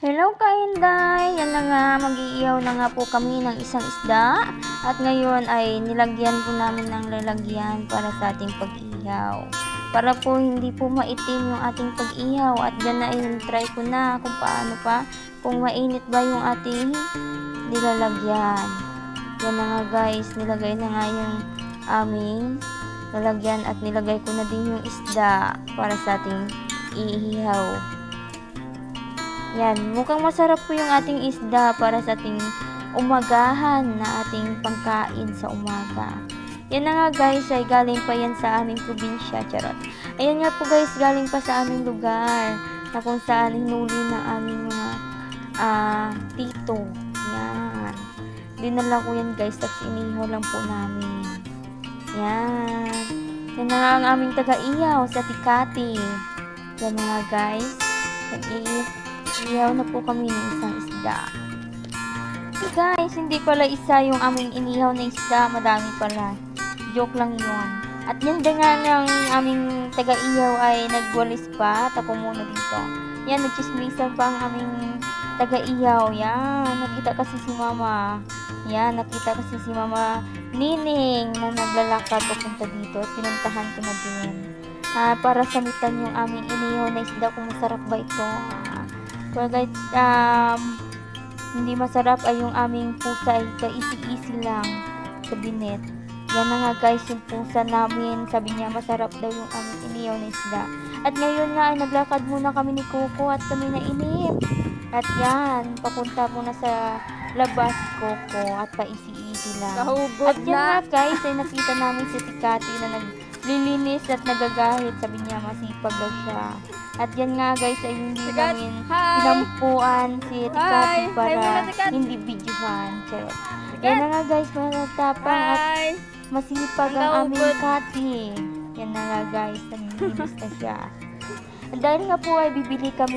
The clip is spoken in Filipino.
Hello Kainday! Yan na nga, mag-iihaw na nga po kami ng isang isda. At ngayon ay nilagyan po namin ng lalagyan para sa ating pag-ihaw. Para po hindi po maitim yung ating pag-ihaw. At dyan na try ko na kung paano pa, kung mainit ba yung ating nilalagyan. Yan na nga guys, nilagay na nga yung aming lalagyan at nilagay ko na din yung isda para sa ating iihaw. Yan, mukhang masarap po yung ating isda para sa ating umagahan na ating pangkain sa umaga. Yan na nga guys, ay galing pa yan sa aming probinsya, charot. Ayan nga po guys, galing pa sa aming lugar na kung saan hinuli ng aming mga tito. Yan. Dinala ko yan guys, tapos inihaw lang po namin. Yan. Yan na nga ang aming taga-ihaw sa Tikati. Yan na nga guys, ihaw na po kami ng isang isda. Okay guys, hindi pala isa yung aming inihaw na isda, madami pala. Joke lang yun. At yan din nga ng aming taga-ihaw ay nagwalis pa, at ako muna dito. Yan, nagchismisan pa ang aming taga-ihaw. Yan, nakita kasi si mama. Yan, nakita kasi si mama Nining na naglalakad papunta dito at pinuntahan ko na din. Para samitan yung aming inihaw na isda kung masarap ba ito. Pero guys, hindi masarap ay yung aming pusa ay kaisi-isi lang sa binet. Yan na nga guys yung pusa namin. Sabi niya masarap daw yung aming inihaw na isda. At ngayon nga ay naglakad muna kami ni Coco at kami nainip. At yan, papunta muna sa labas Coco at paisi-isi lang. Nahubog at yan nga guys ay nakita namin si Tikati na naglilinis at nagagahit. Sabi niya masipag daw siya. At yan nga guys ay hindi namin pinampuan si Tikati para hindi videohan. Charot. Yan na nga guys, matatapang at masipag ang aming Kati. Yan na nga guys, namimilis na siya. At dahil nga po ay bibili kami